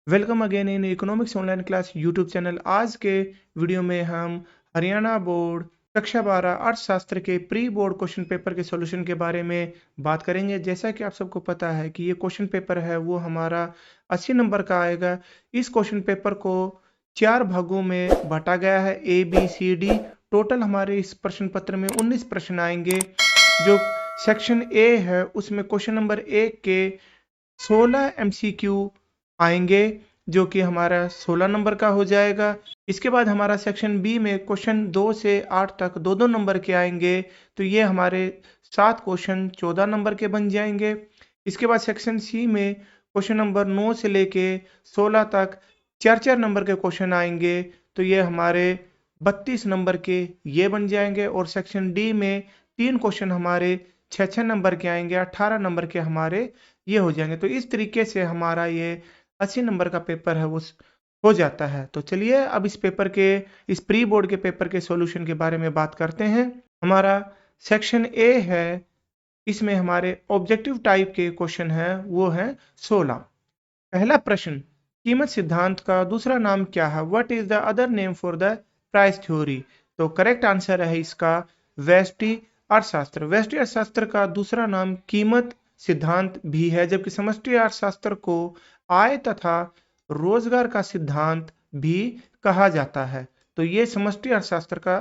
Welcome again in economics online class YouTube channel. आज के video में हम हरियाणा बोर्ड कक्षा 12 अर्थशास्त्र के प्री बोर्ड क्वेश्चन पेपर के सॉल्यूशन के बारे में बात करेंगे। जैसा कि आप सबको पता है कि ये क्वेश्चन पेपर है वो हमारा 80 नंबर का आएगा। इस क्वेश्चन पेपर को 4 भागों में बांटा गया है, A B C D. Total हमारे इस प्रश्न पत्र में 19 प्रश्न आएंगे। जो सेक्शन ए है उसमें क्वेश्चन नंबर 1 के 16 MCQ आएंगे, जो कि हमारा 16 नंबर का हो जाएगा। इसके बाद हमारा सेक्शन बी में क्वेश्चन 2 से 8 तक दो दो नंबर के आएंगे, तो ये हमारे 7 क्वेश्चन 14 नंबर के बन जाएंगे। इसके बाद सेक्शन सी में क्वेश्चन नंबर 9 से लेके 16 तक 4-4 नंबर के क्वेश्चन आएंगे, तो ये हमारे 32 नंबर के ये बन जाएंगे। और सेक्शन डी में 3 क्वेश्चन हमारे 6-6 नंबर के आएंगे, 18 नंबर के हमारे ये हो जाएंगे। तो इस तरीके से हमारा ये 80 नंबर का पेपर है वो हो जाता है। तो चलिए अब इस प्री बोर्ड के पेपर के सॉल्यूशन के बारे में बात करते हैं। हमारा सेक्शन ए है, इसमें हमारे ऑब्जेक्टिव टाइप के क्वेश्चन है वो है 16। पहला प्रश्न, कीमत सिद्धांत का दूसरा नाम क्या है? What is the other name for the price theory? तो करेक्ट आंसर है इसका व्यष्टि अर्थशास्त्र। व्यष्टि अर्थशास्त्र का दूसरा नाम कीमत सिद्धांत भी है, जबकि समष्टि अर्थशास्त्र को आय तथा रोजगार का सिद्धांत भी कहा जाता है। तो ये समष्टि अर्थशास्त्र का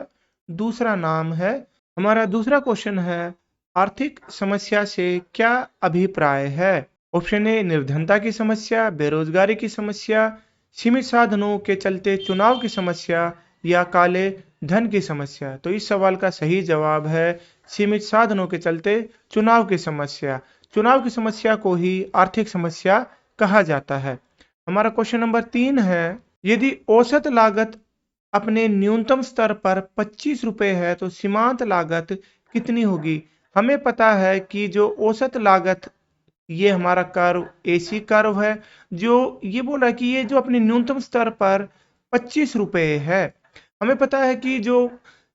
दूसरा नाम है। हमारा दूसरा क्वेश्चन है, आर्थिक समस्या से क्या अभिप्राय है? ऑप्शन ए निर्धनता की समस्या, बेरोजगारी की समस्या, सीमित साधनों के चलते चुनाव की समस्या या काले धन की समस्या। तो इस सवाल का सही जवाब है सीमित साधनों के चलते चुनाव की समस्या। चुनाव की समस्या को ही आर्थिक समस्या कहा जाता है। हमारा क्वेश्चन नंबर 3 है, यदि औसत लागत अपने न्यूनतम स्तर पर 25 रुपए है तो सीमांत लागत कितनी होगी? हमें पता है कि जो औसत लागत ये हमारा कर्व एसी कर्व है, जो ये बोल रहा है कि ये जो अपने न्यूनतम स्तर पर 25 रुपए है। हमें पता है कि जो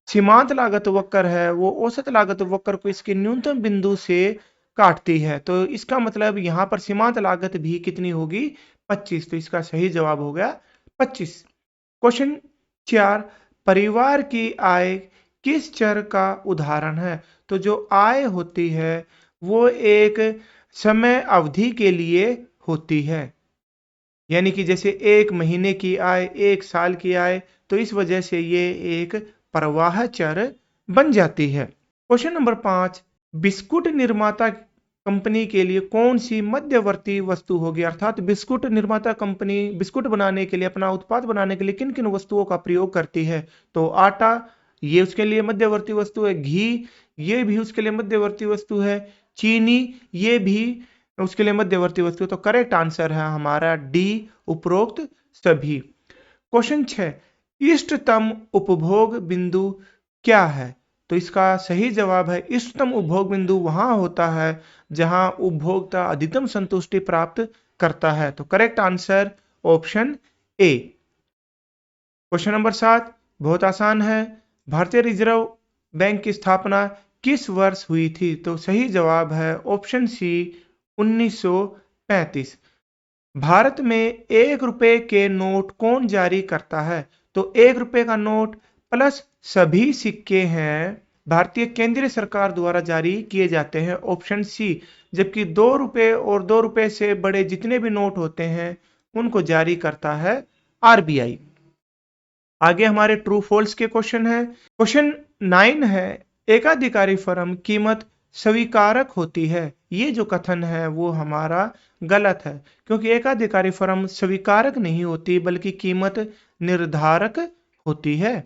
सीमांत लागत वक्र है वो औसत लागत वक्र को इसके न्यूनतम बिंदु से काटती है, तो इसका मतलब यहाँ पर सीमांत लागत भी कितनी होगी? 25। तो इसका सही जवाब हो गया 25। क्वेश्चन 4, परिवार की आय किस चर का उदाहरण है? तो जो आय होती है वो एक समय अवधि के लिए होती है, यानी कि जैसे 1 महीने की आय, 1 साल की आय, तो इस वजह से ये एक प्रवाह चर बन जाती है। क्वेश्चन नंबर 5, बिस्कुट निर्माता कंपनी के लिए कौन सी मध्यवर्ती वस्तु होगी? अर्थात बिस्कुट निर्माता कंपनी बिस्कुट बनाने के लिए, अपना उत्पाद बनाने के लिए किन किन वस्तुओं का प्रयोग करती है? तो आटा ये उसके लिए मध्यवर्ती वस्तु है, घी ये भी उसके लिए मध्यवर्ती वस्तु है, चीनी ये भी उसके लिए मध्यवर्ती वस्तु। तो करेक्ट आंसर है हमारा डी, उपरोक्त सभी। क्वेश्चन 6, इष्टतम उपभोग बिंदु क्या है? तो इसका सही जवाब है इष्टतम उपभोग बिंदु वहां होता है जहां उपभोक्ता अधिकतम संतुष्टि प्राप्त करता है। तो correct answer option A. Question number 7 बहुत आसान है, भारतीय रिजर्व बैंक की स्थापना किस वर्ष हुई थी? तो सही जवाब है ऑप्शन सी 1935। भारत में 1 रुपए के नोट कौन जारी करता है? तो 1 रुपए का नोट प्लस सभी सिक्के हैं भारतीय केंद्रीय सरकार द्वारा जारी किए जाते हैं, ऑप्शन सी। जबकि 2 रुपए और 2 रुपए से बड़े जितने भी नोट होते हैं उनको जारी करता है आरबीआई। आगे हमारे ट्रू फॉल्स के क्वेश्चन है। क्वेश्चन 9 है, एकाधिकारी फर्म कीमत स्वीकारक होती है। ये जो कथन है वो हमारा गलत है, क्योंकि एकाधिकारी फर्म स्वीकारक नहीं होती बल्कि कीमत निर्धारक होती है।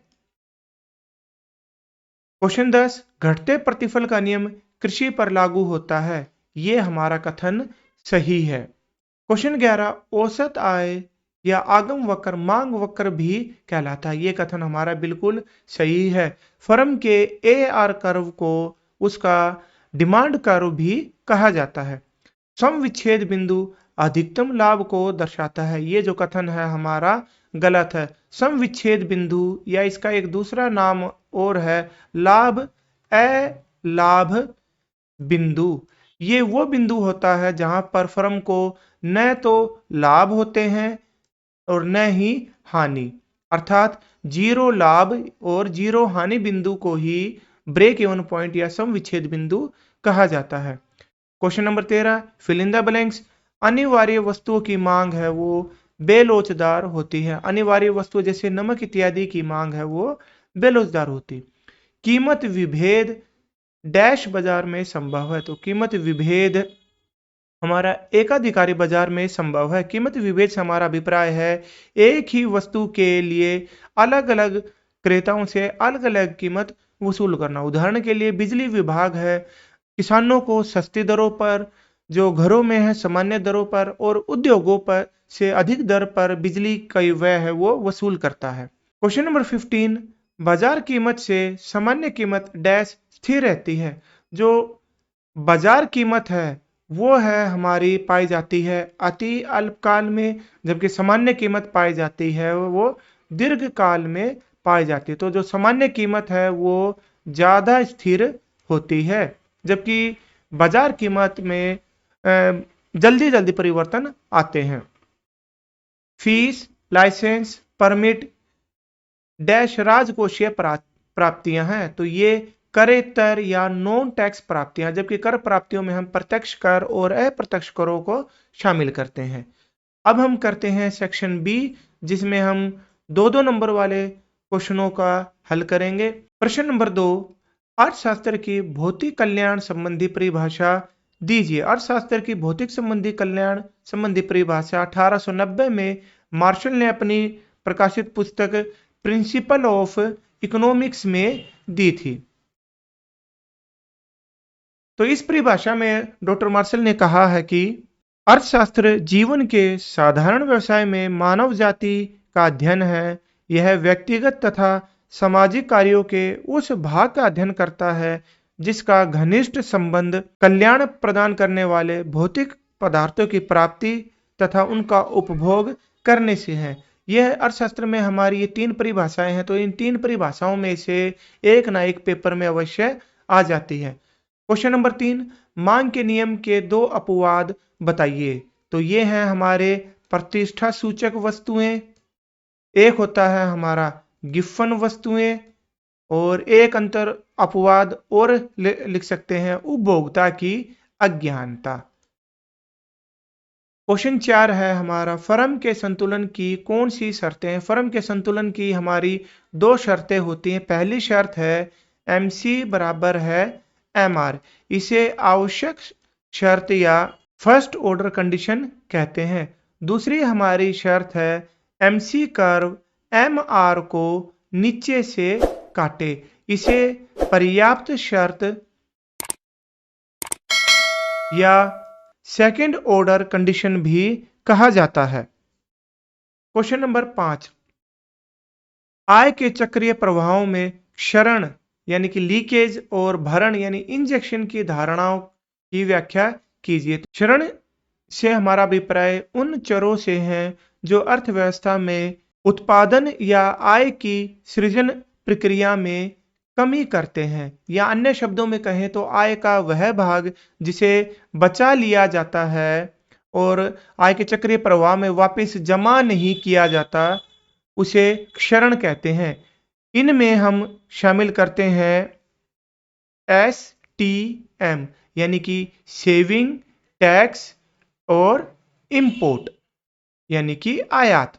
क्वेश्चन 10, घटते प्रतिफल का नियम कृषि पर लागू होता है। ये हमारा कथन सही है। क्वेश्चन 11, औसत आय या आगम वक्र मांग वक्र भी कहलाता है। ये कथन हमारा बिल्कुल सही है। फर्म के AR कर्व को उसका डिमांड कर्व भी कहा जाता है। सम विच्छेद बिंदु अधिकतम लाभ को दर्शाता है। ये जो कथन है हमारा गलत है। सम विच्छेद बिंदु या इसका एक दूसरा नाम और है लाभ अलाभ बिंदु। ये वो बिंदु होता है जहां पर फर्म को न तो लाभ होते हैं और न ही हानि, अर्थात जीरो लाभ और जीरो हानि बिंदु को ही ब्रेक इवन पॉइंट या सम विच्छेद बिंदु कहा जाता है। Question number 13, fill in the blanks. अनिवार्य वस्तुओं की मांग है वो बेलोचदार होती है। अनिवार्य वस्तु जैसे नमक इत्यादि की मांग है वो बेलोचदार होती। कीमत विभेद डैश बाजार में संभव है। तो कीमत विभेद हमारा एकाधिकारी बाजार में संभव है। कीमत विभेद से हमारा अभिप्राय है एक ही वस्तु के लिए अलग अलग क्रेताओं से अलग अलग कीमत वसूल करना। उदाहरण के लिए बिजली विभाग है, किसानों को सस्ती दरों पर, जो घरों में है सामान्य दरों पर, और उद्योगों पर से अधिक दर पर बिजली का व्यय है वो वसूल करता है। क्वेश्चन नंबर 15, बाजार कीमत से सामान्य कीमत डैश स्थिर रहती है। जो बाजार कीमत है वो है हमारी पाई जाती है अति अल्पकाल में, जबकि सामान्य कीमत पाई जाती है वो दीर्घ काल में पाई जाती है। तो जो सामान्य कीमत है वो ज्यादा स्थिर होती है, जबकि बाजार कीमत में जल्दी जल्दी परिवर्तन आते हैं। फीस, लाइसेंस, परमिट डैश राजकोषीय प्राप्तियां हैं। तो ये करेतर या नॉन टैक्स प्राप्तियां, जबकि कर प्राप्तियों में हम प्रत्यक्ष कर और अप्रत्यक्ष करों को शामिल करते हैं। अब हम करते हैं सेक्शन बी, जिसमें हम दो दो नंबर वाले क्वेश्चनों का हल करेंगे। प्रश्न नंबर 2, अर्थशास्त्र की भौतिक कल्याण संबंधी परिभाषा दीजिए। अर्थशास्त्र की भौतिक संबंधी कल्याण संबंधी परिभाषा 1890 में मार्शल ने अपनी प्रकाशित पुस्तक प्रिंसिपल ऑफ इकोनॉमिक्स में दी थी। तो इस परिभाषा में डॉक्टर मार्शल ने कहा है कि अर्थशास्त्र जीवन के साधारण व्यवसाय में मानव जाति का अध्ययन है। यह व्यक्तिगत तथा सामाजिक कार्यों के उस भाग का अध्ययन करता है जिसका घनिष्ठ संबंध कल्याण प्रदान करने वाले भौतिक पदार्थों की प्राप्ति तथा उनका उपभोग करने से है। यह अर्थशास्त्र में हमारी ये 3 परिभाषाएं हैं। तो इन 3 परिभाषाओं में से एक ना एक पेपर में अवश्य आ जाती है। क्वेश्चन नंबर 3, मांग के नियम के 2 अपवाद बताइए। तो ये हैं हमारे प्रतिष्ठा सूचक वस्तुएं, एक होता है हमारा गिफन वस्तुएं, और एक अंतर अपवाद और लिख सकते हैं उपभोक्ता की अज्ञानता। क्वेश्चन 4 है हमारा फर्म के संतुलन की कौन सी शर्तें हैं। फर्म के संतुलन की हमारी 2 शर्तें होती हैं। पहली शर्त है MC बराबर है MR। इसे आवश्यक शर्त या फर्स्ट ऑर्डर कंडीशन कहते हैं। दूसरी हमारी शर्त है MC कर्व MR को नीचे से काटे। इसे पर्याप्त शर्त या सेकंड ऑर्डर कंडीशन भी कहा जाता है। क्वेश्चन नंबर 5, आय के चक्रीय प्रभावों में क्षरण यानी कि लीकेज और भरण यानी इंजेक्शन की धारणाओं की व्याख्या कीजिए। क्षरण से हमारा अभिप्राय उन चरों से है जो अर्थव्यवस्था में उत्पादन या आय की सृजन प्रक्रिया में कमी करते हैं, या अन्य शब्दों में कहें तो आय का वह भाग जिसे बचा लिया जाता है और आय के चक्रीय प्रवाह में वापस जमा नहीं किया जाता, उसे क्षरण कहते हैं। इनमें हम शामिल करते हैं STM यानी कि सेविंग, टैक्स और इंपोर्ट यानी कि आयात।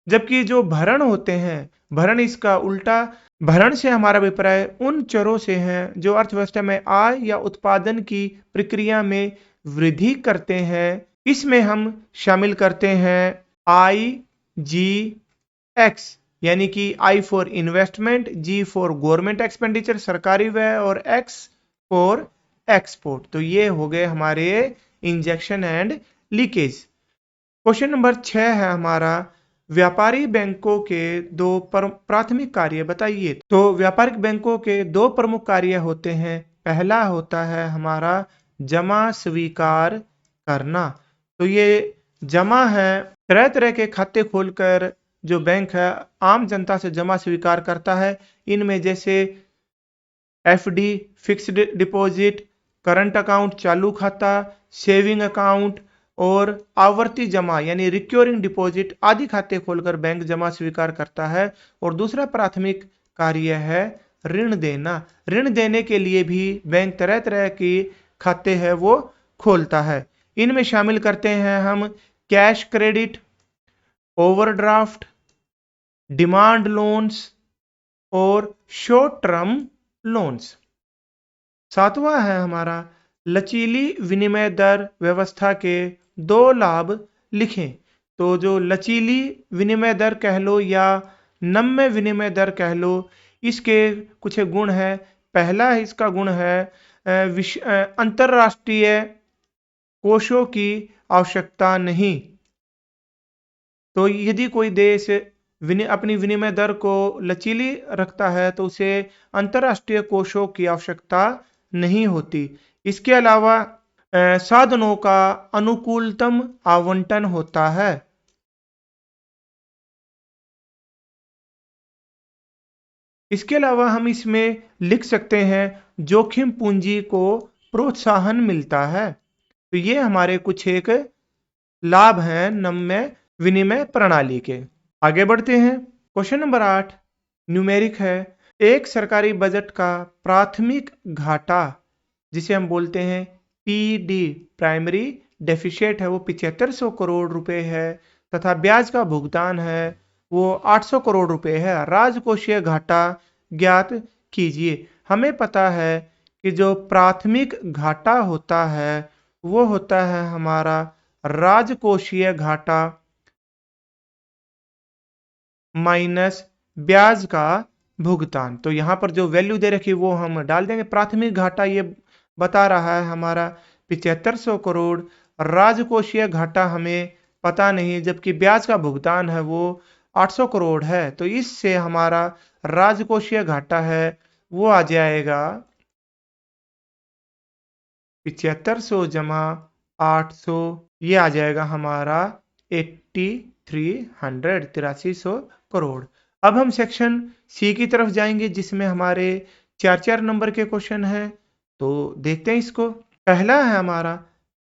जबकि जो भरण होते हैं, भरण इसका उल्टा, भरण से हमारा अभिप्राय उन चरों से है जो अर्थव्यवस्था में आय या उत्पादन की प्रक्रिया में वृद्धि करते हैं। इसमें हम शामिल करते हैं IGX यानी कि I for investment, G for government expenditure सरकारी व्यय, और X फॉर एक्सपोर्ट। तो ये हो गए हमारे injection and leakage. Question number 6 है हमारा व्यापारी बैंकों के 2 प्राथमिक कार्य बताइए। तो व्यापारिक बैंकों के 2 प्रमुख कार्य होते हैं। पहला होता है हमारा जमा स्वीकार करना। तो ये जमा है, तरह तरह के खाते खोलकर जो बैंक है आम जनता से जमा स्वीकार करता है। इनमें जैसे FD fixed deposit, current account चालू खाता, सेविंग अकाउंट और आवर्ती जमा यानी रिक्योरिंग डिपॉजिट आदि खाते खोलकर बैंक जमा स्वीकार करता है। और दूसरा प्राथमिक कार्य है ऋण देना। ऋण देने के लिए भी बैंक तरह तरह की खाते हैं वो खोलता है। इनमें शामिल करते हैं हम cash credit, overdraft, demand loans और शॉर्ट टर्म लोन्स। सातवां है हमारा लचीली विनिमय दर व्यवस्था के दो लाभ लिखें। तो जो लचीली विनिमय दर कह लो या नम्य विनिमय दर कह लो, इसके कुछ गुण है। पहला इसका गुण है अंतरराष्ट्रीय कोषों की आवश्यकता नहीं। तो यदि कोई देश अपनी विनिमय दर को लचीली रखता है तो उसे अंतरराष्ट्रीय कोषों की आवश्यकता नहीं होती। इसके अलावा साधनों का अनुकूलतम आवंटन होता है। इसके अलावा हम इसमें लिख सकते हैं जोखिम पूंजी को प्रोत्साहन मिलता है। तो ये हमारे कुछ एक लाभ हैं नम्य विनिमय प्रणाली के। आगे बढ़ते हैं। क्वेश्चन नंबर 8 न्यूमेरिक है। एक सरकारी बजट का प्राथमिक घाटा जिसे हम बोलते हैं पीडी प्राइमरी डेफिशिएट है वो 7500 करोड़ रुपए है तथा ब्याज का भुगतान है वो 800 करोड़ रुपए है। राजकोषीय घाटा ज्ञात कीजिए। हमें पता है कि जो प्राथमिक घाटा होता है वो होता है हमारा राजकोषीय घाटा माइनस ब्याज का भुगतान। तो यहां पर जो वैल्यू दे रखी वो हम डाल देंगे। प्राथमिक घाटा ये बता रहा है हमारा 7500 करोड़। राजकोषीय घाटा हमें पता नहीं, जबकि ब्याज का भुगतान है वो 800 करोड़ है। तो इससे हमारा राजकोषीय घाटा है वो आ जाएगा 7500 जमा 800, ये आ जाएगा हमारा 8300 करोड़। अब हम सेक्शन सी की तरफ जाएंगे जिसमें हमारे 4 नंबर के क्वेश्चन हैं। तो देखते हैं इसको। पहला है हमारा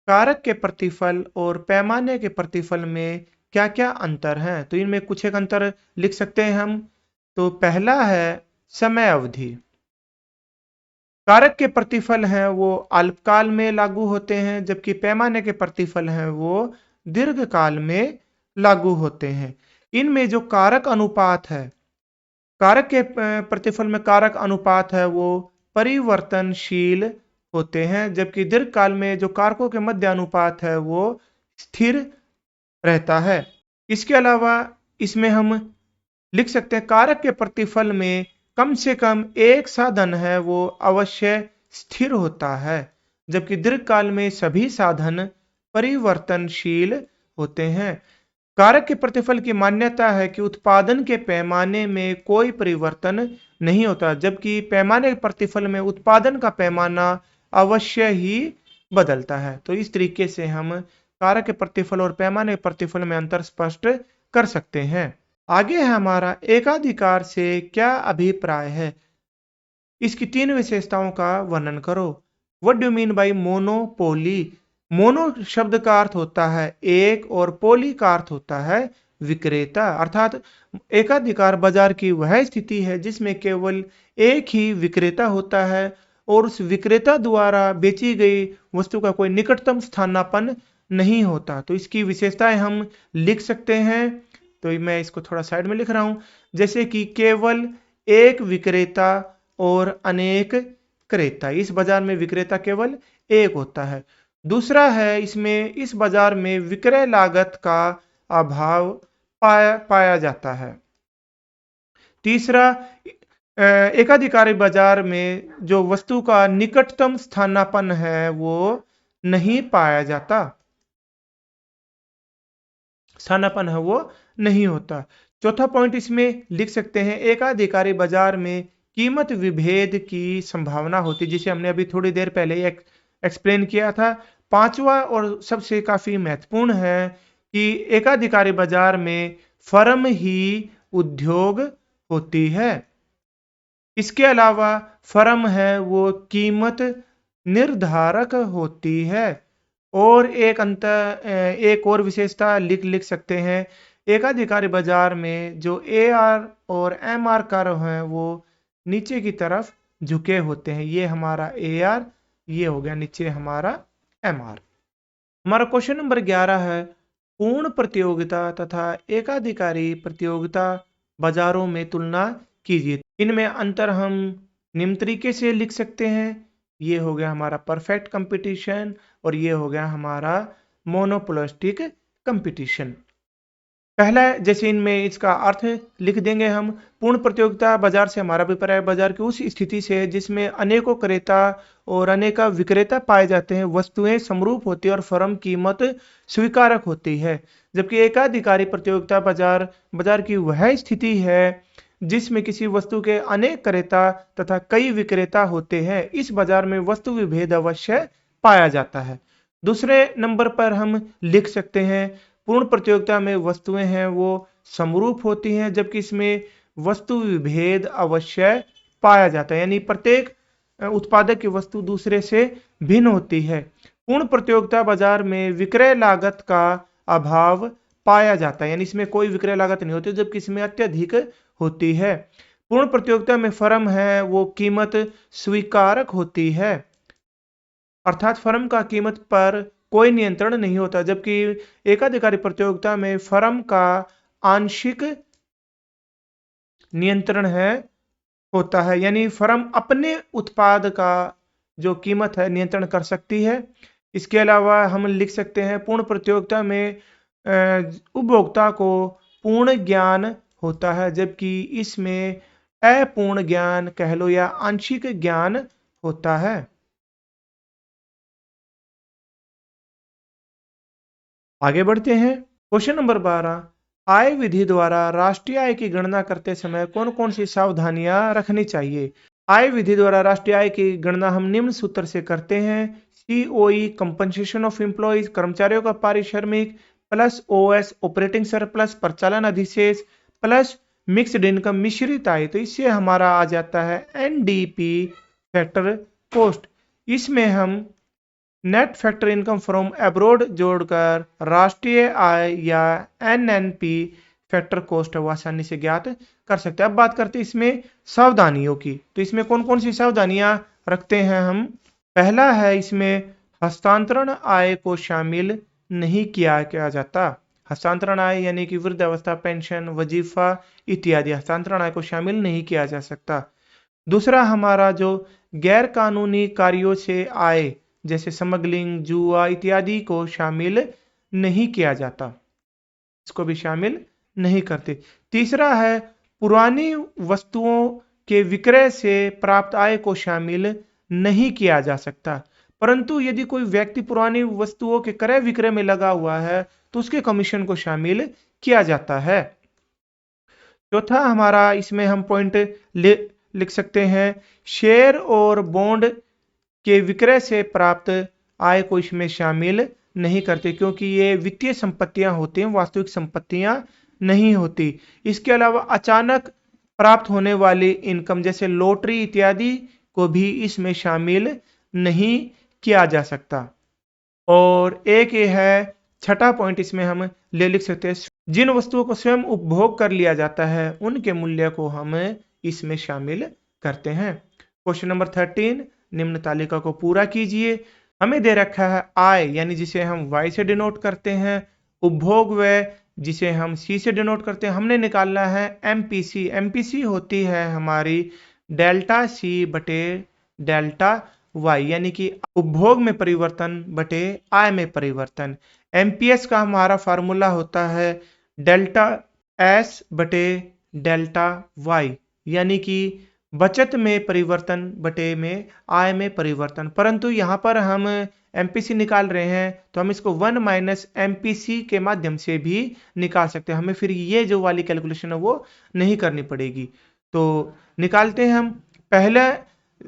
कारक के प्रतिफल और पैमाने के प्रतिफल में क्या क्या अंतर है। तो इनमें कुछ एक अंतर लिख सकते हैं हम। तो पहला है समय अवधि। कारक के प्रतिफल हैं वो अल्पकाल में लागू होते हैं, जबकि पैमाने के प्रतिफल हैं वो दीर्घकाल में लागू होते हैं। इनमें जो कारक अनुपात है, कारक के प्रतिफल में कारक अनुपात है वो परिवर्तनशील होते हैं, जबकि दीर्घकाल में जो कारकों के मध्य अनुपात है वो स्थिर रहता है। इसके अलावा इसमें हम लिख सकते हैं कारक के प्रतिफल में कम से कम एक साधन है वो अवश्य स्थिर होता है, जबकि दीर्घकाल में सभी साधन परिवर्तनशील होते हैं। कारक के प्रतिफल की मान्यता है कि उत्पादन के पैमाने में कोई परिवर्तन नहीं होता, जबकि पैमाने के प्रतिफल में उत्पादन का पैमाना अवश्य ही बदलता है। तो इस तरीके से हम कारक के प्रतिफल और पैमाने के प्रतिफल में अंतर स्पष्ट कर सकते हैं। आगे है हमारा एकाधिकार से क्या अभिप्राय है। इसकी 3 विशेषताओं का वर्णन करो। What do mean by monopoly. Mono शब्द का अर्थ होता है एक और पोली का अर्थ होता है विक्रेता। अर्थात एकाधिकार बाजार की वह स्थिति है जिसमें केवल एक ही विक्रेता होता है और उस विक्रेता द्वारा बेची गई वस्तु का कोई निकटतम स्थानापन्न नहीं होता। तो इसकी विशेषताएं हम लिख सकते हैं। तो मैं इसको थोड़ा साइड में लिख रहा हूं। जैसे कि केवल एक विक्रेता और अनेक क्रेता। इस बाजार में विक्रेता केवल एक होता है। दूसरा है इसमें इस बाजार में विक्रय लागत का अभाव पाया जाता है। तीसरा एकाधिकारी बाजार में जो वस्तु का निकटतम स्थानापन्न है वो नहीं पाया जाता, स्थानापन्न है वो नहीं होता। चौथा पॉइंट इसमें लिख सकते हैं एकाधिकारी बाजार में कीमत विभेद की संभावना होती, जिसे हमने अभी थोड़ी देर पहले एक्सप्लेन किया था। पांचवा और सबसे काफी महत्वपूर्ण है कि एकाधिकारी बाजार में फर्म ही उद्योग होती है। इसके अलावा फर्म है वो कीमत निर्धारक होती है। और एक और विशेषता लिख सकते हैं। एकाधिकारी बाजार में जो AR और MR कर्व हैं वो नीचे की तरफ झुके होते हैं। ये हमारा AR, ये हो गया नीचे हमारा MR। हमारा क्वेश्चन नंबर 11 है, पूर्ण प्रतियोगिता तथा एकाधिकारी प्रतियोगिता बाजारों में तुलना कीजिए। इनमें अंतर हम निम्न तरीके से लिख सकते हैं। ये हो गया हमारा परफेक्ट कंपटीशन और ये हो गया हमारा मोनोपोलिस्टिक कंपटीशन। पहला जैसे इनमें इसका अर्थ लिख देंगे हम। पूर्ण प्रतियोगिता बाजार से हमारा अभिप्राय बाजार की उस स्थिति से है जिसमें अनेकों क्रेता और अनेका विक्रेता पाए जाते हैं, वस्तुएं समरूप होती है और फर्म कीमत स्वीकारक होती है। जबकि एकाधिकारी प्रतियोगिता बाजार बाजार की वह स्थिति है जिसमें किसी वस्तु के अनेक क्रेता तथा कई विक्रेता होते हैं। इस बाजार में वस्तु विभेद अवश्य पाया जाता है। दूसरे नंबर पर हम लिख सकते हैं, पूर्ण प्रतियोगिता में वस्तुएं हैं वो समरूप होती हैं, जबकि इसमें वस्तु विभेद अवश्य पाया जाता है, यानी प्रत्येक उत्पादक की वस्तु दूसरे से भिन्न होती है। पूर्ण प्रतियोगिता बाजार में विक्रय लागत का अभाव पाया जाता है, यानी इसमें कोई विक्रय लागत नहीं होती, जबकि इसमें अत्यधिक होती है। पूर्ण प्रतियोगिता में फर्म है वो कीमत स्वीकारक होती है, अर्थात फर्म का कीमत पर कोई नियंत्रण नहीं होता। जबकि एकाधिकारी प्रतियोगिता में फर्म का आंशिक नियंत्रण है होता है, यानी फर्म अपने उत्पाद का जो कीमत है नियंत्रण कर सकती है। इसके अलावा हम लिख सकते हैं, पूर्ण प्रतियोगिता में उपभोक्ता को पूर्ण ज्ञान होता है, जबकि इसमें अपूर्ण ज्ञान कह लो या आंशिक ज्ञान होता है। आगे बढ़ते हैं। क्वेश्चन नंबर 12, आय विधि द्वारा राष्ट्रीय आय की गणना करते समय कौन कौन सी सावधानियां रखनी चाहिए। आय विधि द्वारा राष्ट्रीय आय की गणना हम निम्न सूत्र से करते हैं। COE कंपनसेशन ऑफ एम्प्लॉइज, कर्मचारियों का पारिश्रमिक, प्लस OS ऑपरेटिंग सरप्लस परिचालन अधिशेष, प्लस मिक्स्ड इनकम मिश्रित आय। तो इससे हमारा आ जाता है NDP फैक्टर कॉस्ट। इसमें हम net factor income from abroad जोड़कर राष्ट्रीय आय या NNP फैक्टर कॉस्ट वो आसानी से ज्ञात कर सकते हैं। अब बात करते हैं इसमें सावधानियों की। तो इसमें कौन कौन सी सावधानियां रखते हैं हम। पहला है, इसमें हस्तांतरण आय को शामिल नहीं किया जाता। हस्तांतरण आय यानी कि वृद्धावस्था पेंशन, वजीफा इत्यादि हस्तांतरण आय को शामिल नहीं किया जा सकता। दूसरा हमारा जो गैर कानूनी कार्यों से आय जैसे स्मगलिंग, जुआ इत्यादि को शामिल नहीं किया जाता, इसको भी शामिल नहीं करते। तीसरा है, पुरानी वस्तुओं के विक्रय से प्राप्त आय को शामिल नहीं किया जा सकता, परंतु यदि कोई व्यक्ति पुरानी वस्तुओं के क्रय विक्रय में लगा हुआ है तो उसके कमीशन को शामिल किया जाता है। चौथा हमारा इसमें हम पॉइंट लिख सकते हैं, शेयर और बॉन्ड के विक्रय से प्राप्त आय को इसमें शामिल नहीं करते, क्योंकि ये वित्तीय संपत्तियां होती हैं, वास्तविक संपत्तियां नहीं होती। इसके अलावा अचानक प्राप्त होने वाली इनकम जैसे लॉटरी इत्यादि को भी इसमें शामिल नहीं किया जा सकता। और एक ये है छठा पॉइंट, इसमें हम लिख सकते हैं, जिन वस्तुओं को स्वयं उपभोग कर लिया जाता है उनके मूल्य को हम इसमें शामिल करते हैं। क्वेश्चन नंबर 13, निम्न तालिका को पूरा कीजिए। हमें दे रखा है आय यानी जिसे हम Y से डिनोट करते हैं, उपभोग व्यय जिसे हम C से डिनोट करते हैं। हमने निकालना है MPC। MPC होती है हमारी डेल्टा C बटे डेल्टा Y, यानी कि उपभोग में परिवर्तन बटे आय में परिवर्तन। MPS का हमारा फार्मूला होता है डेल्टा S बटे डेल्टा Y, यानी कि बचत में परिवर्तन बटे में आय में परिवर्तन। परंतु यहाँ पर हम MPC निकाल रहे हैं तो हम इसको 1 माइनस MPC के माध्यम से भी निकाल सकते हैं, हमें फिर ये जो वाली कैलकुलेशन है वो नहीं करनी पड़ेगी। तो निकालते हैं हम। पहले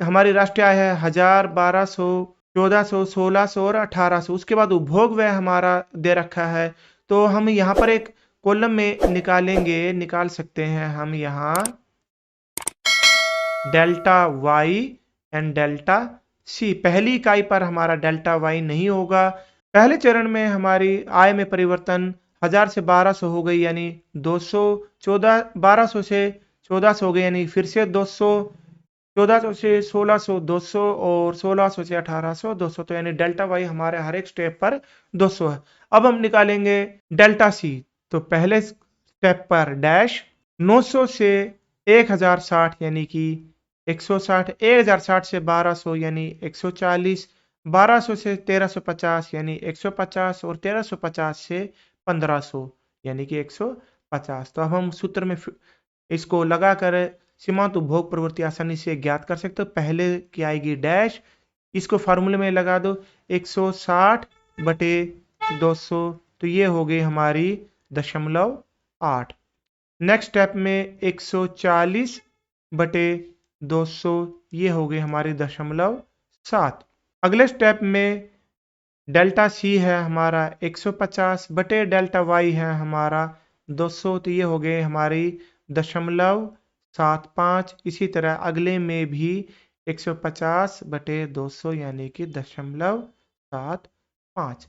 हमारी राष्ट्रीय आय है 1000, 1200, 1400, 1600 और 1800। उसके बाद उपभोग व्यय हमारा दे रखा है, तो हम यहाँ पर एक कॉलम में निकाल सकते हैं हम यहाँ delta Y and delta C। पहली इकाई पर हमारा डेल्टा Y नहीं होगा, पहले चरण में हमारी आय में परिवर्तन 1000 से 1200 हो गई, यानी 200, 14, 1200 से 1400 हो गई, यानी फिर से 200, 1400 से 1600 200 और 1600 से 1800 200, तो यानी डेल्टा वाई हमारे हर एक स्टेप पर 200 है। अब हम निकालेंगे डेल्टा सी। तो पहले स्टेप पर डैश 900 से 1060 यानी कि 160, 1060 से 1200 यानी 140, 1200 से 1350 यानी 150 और 1350 से 1500 यानी कि 150। तो अब हम सूत्र में इसको लगाकर सीमांत उपभोग प्रवृत्ति आसानी से ज्ञात कर सकते हो। पहले की आएगी डैश, इसको फार्मूले में लगा दो 160 बटे 200, तो ये हो गई हमारी 0.8। नेक्स्ट स्टेप में 140 बटे 200, ये हो गई हमारी 0.7। अगले स्टेप में डेल्टा सी है हमारा 150 बटे डेल्टा वाई है हमारा 200, तो ये हो गए हमारी 0.75। इसी तरह अगले में भी 150 बटे 200 यानी कि 0.75।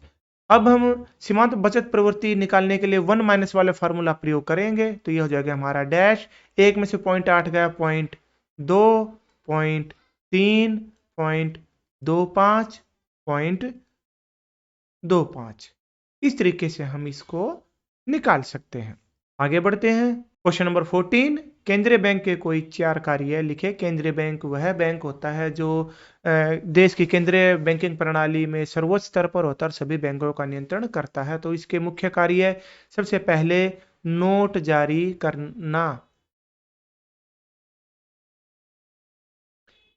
अब हम सीमांत बचत प्रवृत्ति निकालने के लिए 1 माइनस वाले फार्मूला प्रयोग करेंगे, तो ये हो जाएगा हमारा डैश, एक में से 0.8 गया, 0.2, 0.3, 0.25, 0.25। इस तरीके से हम इसको निकाल सकते हैं। आगे बढ़ते हैं। क्वेश्चन नंबर 14, केंद्रीय बैंक के कोई 4 कार्य लिखे। केंद्रीय बैंक वह बैंक होता है जो देश की केंद्रीय बैंकिंग प्रणाली में सर्वोच्च स्तर पर होता है और सभी बैंकों का नियंत्रण करता है। तो इसके मुख्य कार्य, सबसे पहले नोट जारी करना।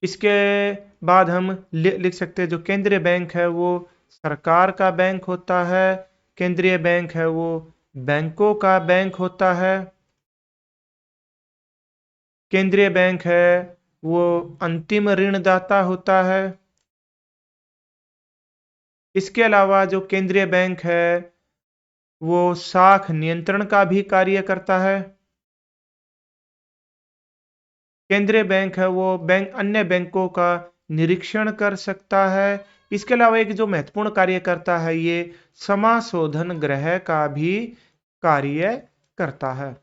इसके बाद हम लिख सकते हैं जो केंद्रीय बैंक है वो सरकार का बैंक होता है। केंद्रीय बैंक है वो बैंकों का बैंक होता है। केंद्रीय बैंक है वो अंतिम ऋणदाता होता है। इसके अलावा जो केंद्रीय बैंक है वो साख नियंत्रण का भी कार्य करता है। केंद्रीय बैंक है वो बैंक अन्य बैंकों का निरीक्षण कर सकता है। इसके अलावा एक जो महत्वपूर्ण कार्य करता है, ये समाशोधन गृह का भी कार्य करता है।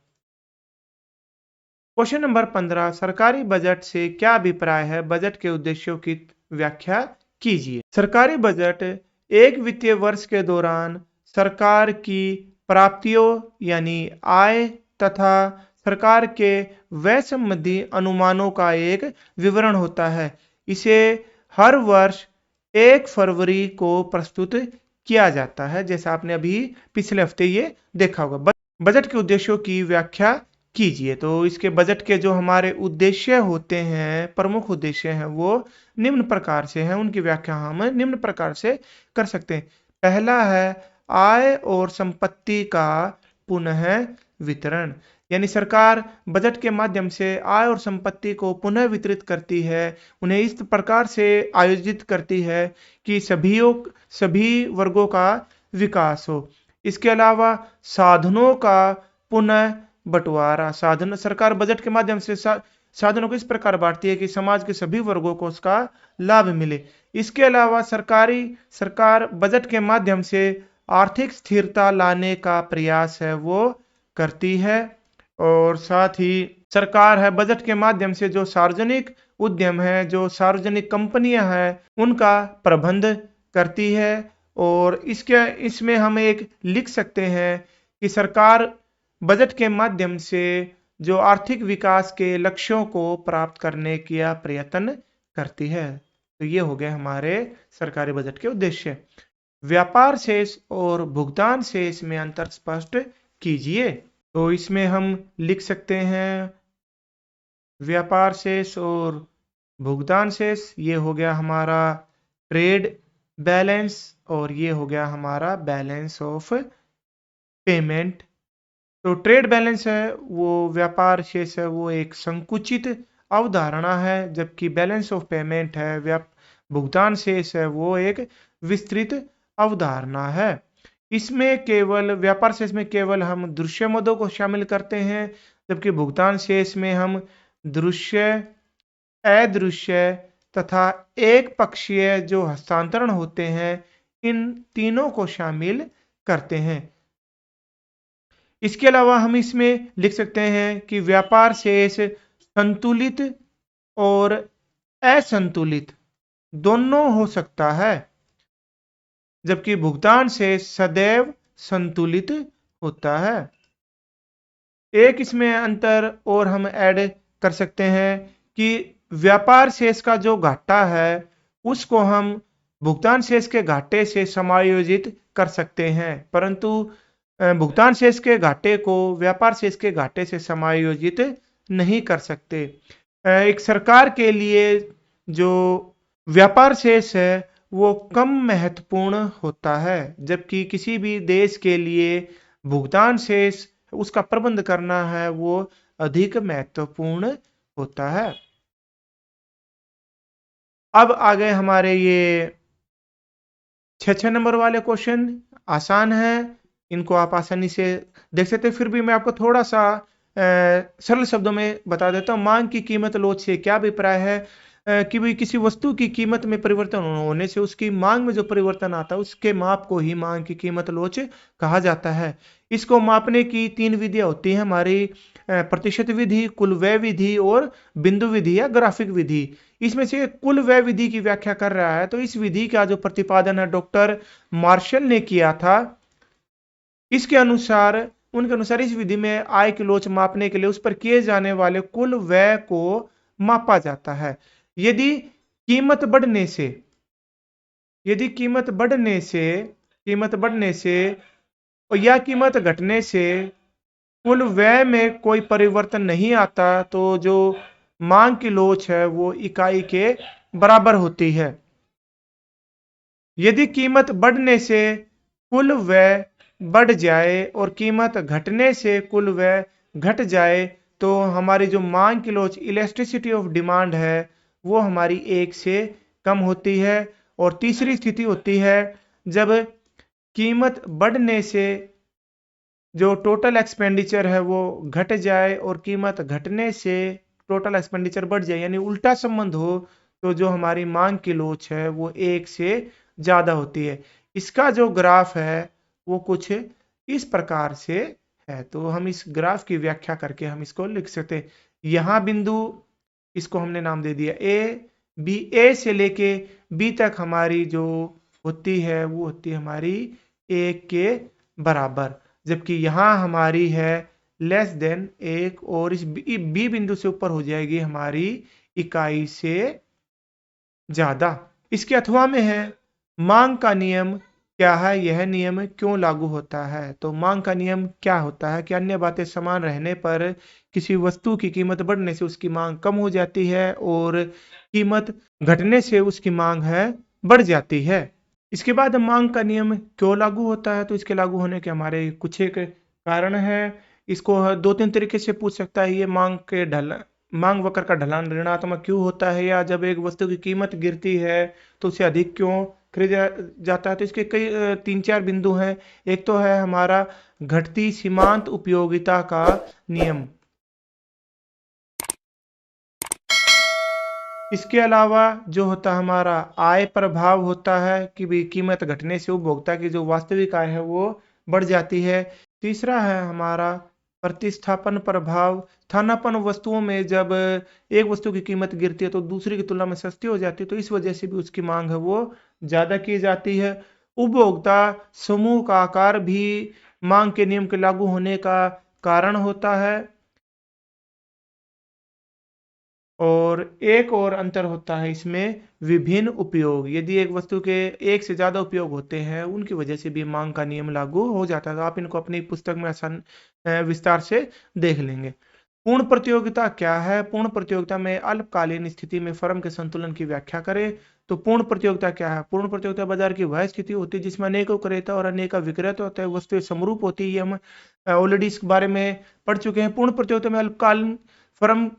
क्वेश्चन नंबर 15, सरकारी बजट से क्या अभिप्राय है? बजट के उद्देश्यों की व्याख्या कीजिए। सरकारी बजट एक वित्तीय वर्ष के दौरान सरकार की प्राप्तियों यानी आय तथा सरकार के व्यय संबंधी अनुमानों का एक विवरण होता है। इसे हर वर्ष 1 फरवरी को प्रस्तुत किया जाता है, जैसा आपने अभी पिछले हफ्ते ये देखा होगा। बजट के उद्देश्यों की व्याख्या कीजिए। तो इसके बजट के जो हमारे उद्देश्य होते हैं, प्रमुख उद्देश्य हैं, वो निम्न प्रकार से हैं। उनकी व्याख्या हम निम्न प्रकार से कर सकते हैं। पहला है आय और संपत्ति का पुनः वितरण, यानी सरकार बजट के माध्यम से आय और संपत्ति को पुनः वितरित करती है, उन्हें इस प्रकार से आयोजित करती है कि सभी वर्गों का विकास हो। इसके अलावा साधनों का पुनः बंटवारा, साधन सरकार बजट के माध्यम से साधनों को इस प्रकार बांटती है कि समाज के सभी वर्गों को उसका लाभ मिले। इसके अलावा सरकार बजट के माध्यम से आर्थिक स्थिरता लाने का प्रयास है वो करती है। और साथ ही सरकार है बजट के माध्यम से जो सार्वजनिक उद्यम है, जो सार्वजनिक कंपनियां हैं, उनका प्रबंध करती है। और इसमें हम एक लिख सकते हैं कि सरकार बजट के माध्यम से जो आर्थिक विकास के लक्ष्यों को प्राप्त करने का प्रयत्न करती है। तो ये हो गए हमारे सरकारी बजट के उद्देश्य। व्यापार शेष और भुगतान शेष में अंतर स्पष्ट कीजिए। तो इसमें हम लिख सकते हैं व्यापार शेष और भुगतान शेष, ये हो गया हमारा ट्रेड बैलेंस और ये हो गया हमारा बैलेंस ऑफ पेमेंट। तो ट्रेड बैलेंस है वो व्यापार शेष है वो एक संकुचित अवधारणा है, जबकि बैलेंस ऑफ पेमेंट है भुगतान शेष है वो एक विस्तृत अवधारणा है। इसमें केवल व्यापार शेष में केवल हम दृश्य मदों को शामिल करते हैं, जबकि भुगतान शेष में हम दृश्य, अदृश्य तथा एक पक्षीय जो हस्तांतरण होते हैं इन तीनों को शामिल करते हैं। इसके अलावा हम इसमें लिख सकते हैं कि व्यापार शेष संतुलित और असंतुलित दोनों हो सकता है, जबकि भुगतान शेष सदैव संतुलित होता है। एक इसमें अंतर और हम ऐड कर सकते हैं कि व्यापार शेष का जो घाटा है उसको हम भुगतान शेष के घाटे से समायोजित कर सकते हैं, परंतु भुगतान शेष के घाटे को व्यापार शेष के घाटे से समायोजित नहीं कर सकते। एक सरकार के लिए जो व्यापार शेष है वो कम महत्वपूर्ण होता है, जबकि किसी भी देश के लिए भुगतान शेष उसका प्रबंध करना है वो अधिक महत्वपूर्ण होता है। अब आ गए हमारे ये 6 नंबर वाले क्वेश्चन। आसान है, इनको आप आसानी से देख सकते हैं, फिर भी मैं आपको थोड़ा सा सरल शब्दों में बता देता हूँ। मांग की कीमत लोच से क्या अभिप्राय है कि भाई किसी वस्तु की कीमत में परिवर्तन होने से उसकी मांग में जो परिवर्तन आता है उसके माप को ही मांग की कीमत लोच कहा जाता है। इसको मापने की 3 विधियां होती हैं हमारी, प्रतिशत विधि, कुल व्यय विधि और बिंदु विधि या ग्राफिक विधि। इसमें से कुल व्यय विधि की व्याख्या कर रहा है, तो इस विधि का जो प्रतिपादन है डॉक्टर मार्शल ने किया था। इसके अनुसार उनके अनुसार इस विधि में आय की लोच मापने के लिए उस पर किए जाने वाले कुल व्यय को मापा जाता है। यदि कीमत बढ़ने से यदि कीमत बढ़ने से या कीमत घटने से कुल व्यय में कोई परिवर्तन नहीं आता तो जो मांग की लोच है वो इकाई के बराबर होती है। यदि कीमत बढ़ने से कुल व्यय बढ़ जाए और कीमत घटने से कुल व्यय घट जाए तो हमारी जो मांग की लोच इलास्टिसिटी ऑफ डिमांड है वो हमारी 1 से कम होती है। और तीसरी स्थिति होती है जब कीमत बढ़ने से जो टोटल एक्सपेंडिचर है वो घट जाए और कीमत घटने से टोटल एक्सपेंडिचर बढ़ जाए, यानी उल्टा संबंध हो, तो जो हमारी मांग की लोच है वो 1 से ज्यादा होती है। इसका जो ग्राफ है वो कुछ इस प्रकार से है, तो हम इस ग्राफ की व्याख्या करके हम इसको लिख सकते हैं। यहां बिंदु, इसको हमने नाम दे दिया ए बी, ए से लेके बी तक हमारी जो होती है वो होती है हमारी 1 के बराबर, जबकि यहां हमारी है लेस देन 1 और इस बी बिंदु से ऊपर हो जाएगी हमारी इकाई से ज्यादा। इसके अथवा में है मांग का नियम क्या है, यह नियम क्यों लागू होता है। तो मांग का नियम क्या होता है कि अन्य बातें समान रहने पर किसी वस्तु की कीमत बढ़ने से उसकी मांग कम हो जाती है और कीमत घटने से उसकी मांग है बढ़ जाती है। इसके बाद मांग का नियम क्यों लागू होता है, तो इसके लागू होने के हमारे कुछ एक कारण है। इसको 2-3 तरीके से पूछ सकता है। ये मांग वक्र का ढलान ऋणात्मक क्यों होता है, या जब एक वस्तु की कीमत गिरती है तो उसे अधिक क्यों खरीदा जाता है। तो इसके कई 3-4 बिंदु हैं। एक तो है हमारा घटती सीमांत उपयोगिता का नियम। इसके अलावा जो होता है हमारा आय प्रभाव होता है कि भी कीमत घटने से उपभोक्ता की जो वास्तविक आय है वो बढ़ जाती है। तीसरा है हमारा प्रतिस्थापन प्रभाव। स्थानापन्न वस्तुओं में जब एक वस्तु की कीमत गिरती है तो दूसरी की तुलना में सस्ती हो जाती है, तो इस वजह से भी उसकी मांग है वो ज्यादा की जाती है। उपभोक्ता समूह का आकार भी मांग के नियम के लागू होने का कारण होता है। और एक और अंतर होता है इसमें विभिन्न उपयोग। यदि एक वस्तु के एक से ज्यादा उपयोग होते हैं उनकी वजह से भी मांग का नियम लागू हो जाता है। तो आप इनको अपनी पुस्तक में आसान विस्तार से देख लेंगे। पूर्ण प्रतियोगिता क्या है। पूर्ण प्रतियोगिता में अल्पकालीन स्थिति में फर्म के संतुलन की व्याख्या करें। तो पूर्ण प्रतियोगिता क्या है। पूर्ण प्रतियोगिता बाजार की वह स्थिति होती है जिसमें अनेकों क्रेता और अनेक विक्रेता होते हैं, वस्तुएं समरूप होती है। ये हम ऑलरेडी इस बारे में पढ़ चुके हैं। पूर्ण प्रतियोगिता में अल्पकालीन फर्म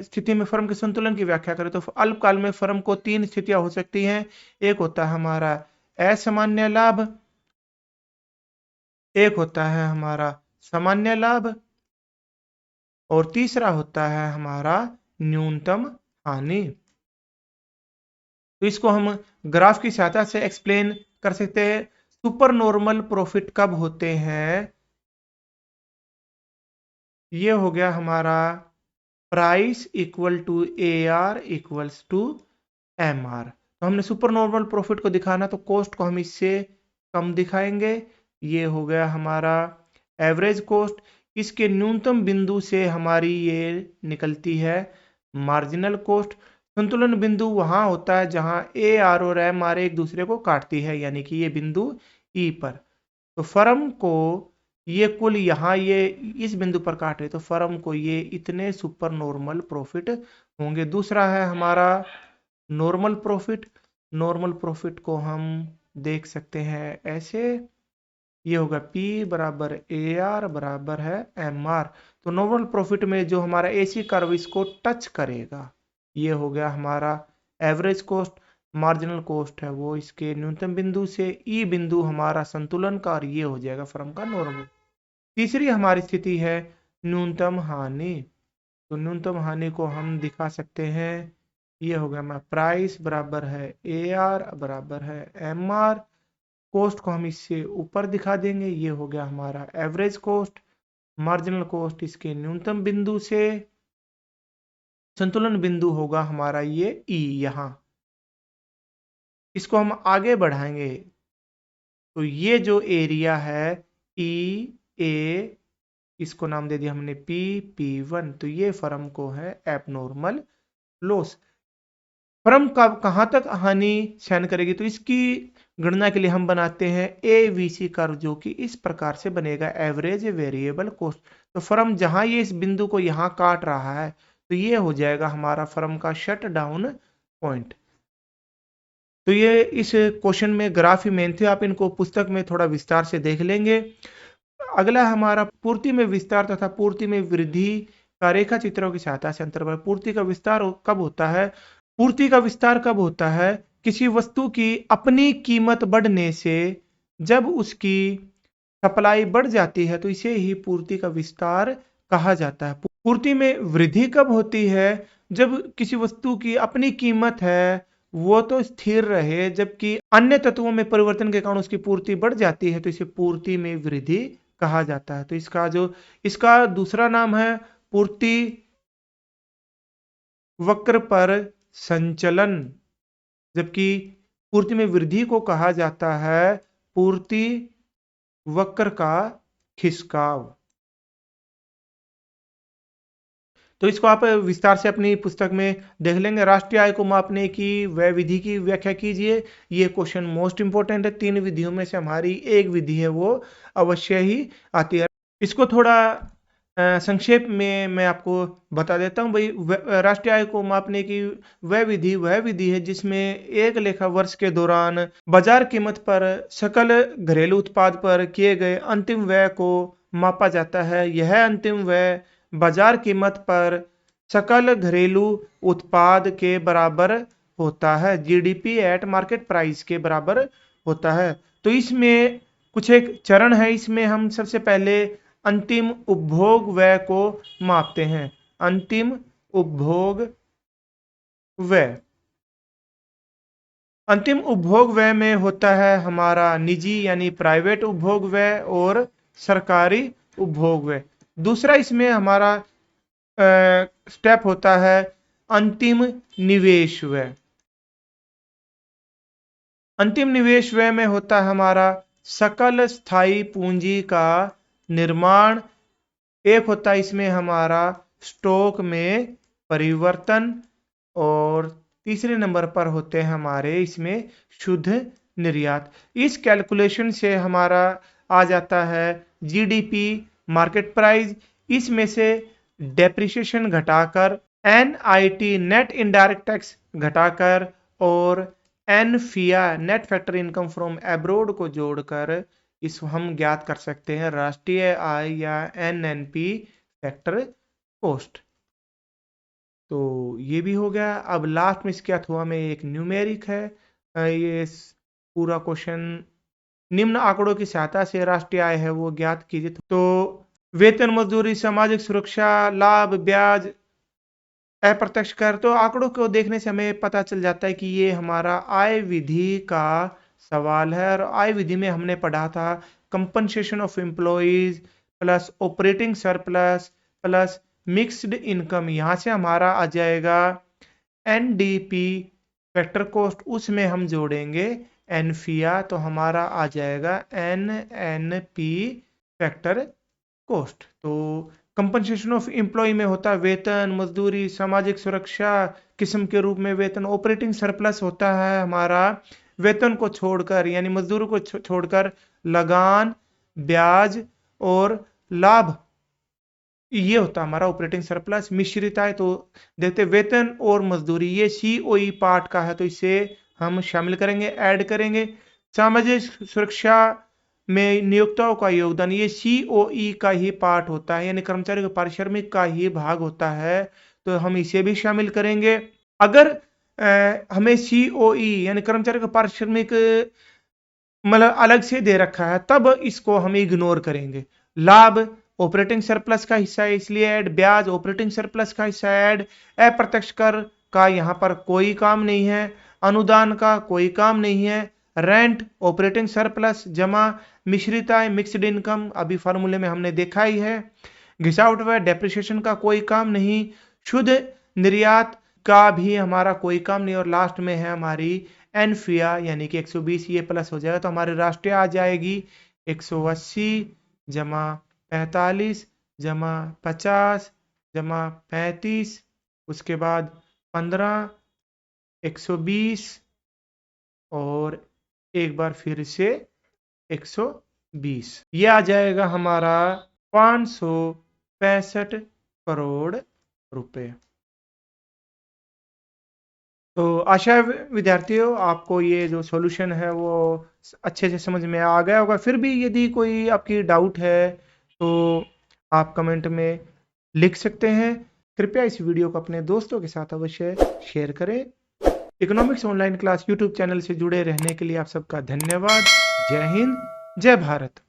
स्थिति में फर्म के संतुलन की व्याख्या करें तो अल्पकाल में फर्म को 3 स्थितियां हो सकती हैं। एक होता है हमारा असामान्य लाभ, एक होता है हमारा सामान्य लाभ और तीसरा होता है हमारा न्यूनतम हानि। तो इसको हम ग्राफ की सहायता से एक्सप्लेन कर सकते हैं सुपर नॉर्मल प्रॉफिट कब होते हैं। ये हो गया हमारा price equal to A R equals to M R. तो हमने सुपर नॉर्मल प्रॉफिट को दिखाना तो कॉस्ट को हम इससे कम दिखाएंगे। ये हो गया हमारा एवरेज कॉस्ट। इसके न्यूनतम बिंदु से हमारी ये निकलती है मार्जिनल कॉस्ट। संतुलन बिंदु वहां होता है जहां ए आर और एम आर एक दूसरे को काटती है, यानी कि ये बिंदु ई पर। तो फर्म को ये कुल यहाँ ये इस बिंदु पर काटे तो फर्म को ये इतने सुपर नॉर्मल प्रॉफिट होंगे। दूसरा है हमारा नॉर्मल प्रॉफिट। नॉर्मल प्रॉफिट को हम देख सकते हैं ऐसे, ये होगा P बराबर ए आर बराबर है एम आर। तो नॉर्मल प्रॉफिट में जो हमारा एसी कर्व इसको टच करेगा, ये हो गया हमारा एवरेज कॉस्ट। मार्जिनल कॉस्ट है वो इसके न्यूनतम बिंदु से ई बिंदु हमारा संतुलन का, और ये हो जाएगा फर्म का नॉर्मल। तीसरी हमारी स्थिति है न्यूनतम हानि। तो न्यूनतम हानि को हम दिखा सकते हैं, ये हो गया हमारा प्राइस बराबर है ए आर बराबर है एम आर। कॉस्ट को हम इससे ऊपर दिखा देंगे, ये हो गया हमारा एवरेज कॉस्ट। मार्जिनल कॉस्ट इसके न्यूनतम बिंदु से संतुलन बिंदु होगा हमारा ये ई यहाँ। इसको हम आगे बढ़ाएंगे तो ये जो एरिया है ई ए, इसको नाम दे दिया हमने पी P1। तो ये फर्म को है एबनॉर्मल लॉस। फर्म कब कहां तक हानि सहन करेगी, तो इसकी गणना के लिए हम बनाते हैं एवीसी कर्व, जो कि इस प्रकार से बनेगा एवरेज वेरिएबल कॉस्ट। तो फर्म जहां ये इस बिंदु को यहां काट रहा है तो ये हो जाएगा हमारा फर्म का शट डाउन पॉइंट। तो ये इस क्वेश्चन में ग्राफ ही मेन थे, आप इनको पुस्तक में थोड़ा विस्तार से देख लेंगे। अगला हमारा पूर्ति में विस्तार तथा पूर्ति में वृद्धि का रेखा चित्रों की सहायता से अंतर। पूर्ति का विस्तार कब होता है, पूर्ति का विस्तार कब होता है, किसी वस्तु की अपनी कीमत बढ़ने से जब उसकी सप्लाई बढ़ जाती है तो इसे ही पूर्ति का विस्तार कहा जाता है। पूर्ति में वृद्धि कब होती है, जब किसी वस्तु की अपनी कीमत है वो तो स्थिर रहे, जबकि अन्य तत्वों में परिवर्तन के कारण उसकी पूर्ति बढ़ जाती है तो इसे पूर्ति में वृद्धि कहा जाता है। तो इसका दूसरा नाम है पूर्ति वक्र पर संचलन, जबकि पूर्ति में वृद्धि को कहा जाता है पूर्ति वक्र का खिसकाव। तो इसको आप विस्तार से अपनी पुस्तक में देख लेंगे। राष्ट्रीय आय को मापने की वह विधि की व्याख्या कीजिए। ये क्वेश्चन मोस्ट इंपोर्टेंट है। 3 विधियों में से हमारी एक विधि है वो अवश्य ही आती है। इसको थोड़ा संक्षेप में मैं आपको बता देता हूँ। भाई राष्ट्रीय आय को मापने की वह विधि है जिसमें एक लेखा वर्ष के दौरान बाजार कीमत पर सकल घरेलू उत्पाद पर किए गए अंतिम व्यय को मापा जाता है। यह अंतिम व्यय बाजार कीमत पर सकल घरेलू उत्पाद के बराबर होता है, जीडीपी एट मार्केट प्राइस के बराबर होता है। तो इसमें कुछ एक चरण है, इसमें हम सबसे पहले अंतिम उपभोग व्यय को मापते हैं। अंतिम उपभोग व्यय, अंतिम उपभोग व्यय में होता है हमारा निजी यानी प्राइवेट उपभोग व्यय और सरकारी उपभोग व्यय। दूसरा इसमें हमारा स्टेप होता है अंतिम निवेश व्यय। अंतिम निवेश व्यय में होता है हमारा सकल स्थायी पूंजी का निर्माण। एक होता है इसमें हमारा स्टॉक में परिवर्तन, और तीसरे नंबर पर होते हैं हमारे इसमें शुद्ध निर्यात। इस कैलकुलेशन से हमारा आ जाता है जीडीपी मार्केट प्राइस। इसमें से डेप्रिसिएशन घटाकर, एनआईटी नेट इनडायरेक्ट टैक्स घटाकर, और एनफिया net factor income from abroad को जोड़कर इस हम ज्ञात कर सकते हैं राष्ट्रीय आय या एनएनपी फैक्टर कॉस्ट। तो ये भी हो गया। अब लास्ट में इसके अथवा में एक न्यूमेरिक है। ये पूरा क्वेश्चन निम्न आंकड़ों की सहायता से राष्ट्रीय आय है वो ज्ञात कीजिए। तो वेतन, मजदूरी, सामाजिक सुरक्षा, लाभ, ब्याज, अप्रत्यक्ष कर। तो आंकड़ों को देखने से हमें पता चल जाता है कि ये हमारा आय विधि का सवाल है। और आय विधि में हमने पढ़ा था compensation of employees plus operating surplus plus mixed income, यहां से हमारा आ जाएगा एनडीपी फैक्टर कॉस्ट, उसमें हम जोड़ेंगे एनफिया, तो हमारा आ जाएगा एनएनपी फैक्टर कॉस्ट। तो कंपनसेशन ऑफ एम्प्लॉय में होता है वेतन, मजदूरी, सामाजिक सुरक्षा किस्म के रूप में वेतन। ऑपरेटिंग सरप्लस होता है हमारा वेतन को छोड़कर यानी मजदूरों को छोड़कर लगान, ब्याज और लाभ, ये होता है हमारा ऑपरेटिंग सरप्लस। मिश्रित आय तो देखते वेतन और मजदूरी, ये सीओई पार्ट का है तो इसे हम शामिल करेंगे, ऐड करेंगे। सामाजिक सुरक्षा में नियोक्ताओं का योगदान, ये सीओई का ही पार्ट होता है यानी कर्मचारी के पारिश्रमिक का ही भाग होता है, तो हम इसे भी शामिल करेंगे। अगर हमें सीओई यानी कर्मचारी का पारिश्रमिक मतलब अलग से दे रखा है तब इसको हम इग्नोर करेंगे। लाभ ऑपरेटिंग सरप्लस का हिस्सा है इसलिए ऐड, ब्याज ऑपरेटिंग सरप्लस का हिस्सा ऐड, अप्रत्यक्ष कर का यहां पर कोई काम नहीं है, अनुदान का कोई काम नहीं है, रेंट ऑपरेटिंग सरप्लस जमा, मिश्रित आय मिक्स्ड इनकम अभी फार्मूले में हमने देखा ही है, घिसावट व डेप्रिसिएशन का कोई काम नहीं, शुद्ध निर्यात का भी हमारा कोई काम नहीं, और लास्ट में है हमारी एनफिया यानी कि 120, ये प्लस हो जाएगा तो हमारी राष्ट्रीय आ जाएगी 180 जमा 45 जमा 50 जमा 35, उसके बाद 15, 120 और एक बार फिर से 120, ये आ जाएगा हमारा 565 करोड़ रुपए। तो आशा है विद्यार्थियों आपको ये जो सॉल्यूशन है वो अच्छे से समझ में आ गया होगा। फिर भी यदि कोई आपकी डाउट है तो आप कमेंट में लिख सकते हैं। कृपया इस वीडियो को अपने दोस्तों के साथ अवश्य शेयर करें। Economics online class YouTube channel से जुड़े रहने के लिए आप सबका धन्यवाद। जय हिंद, जय भारत।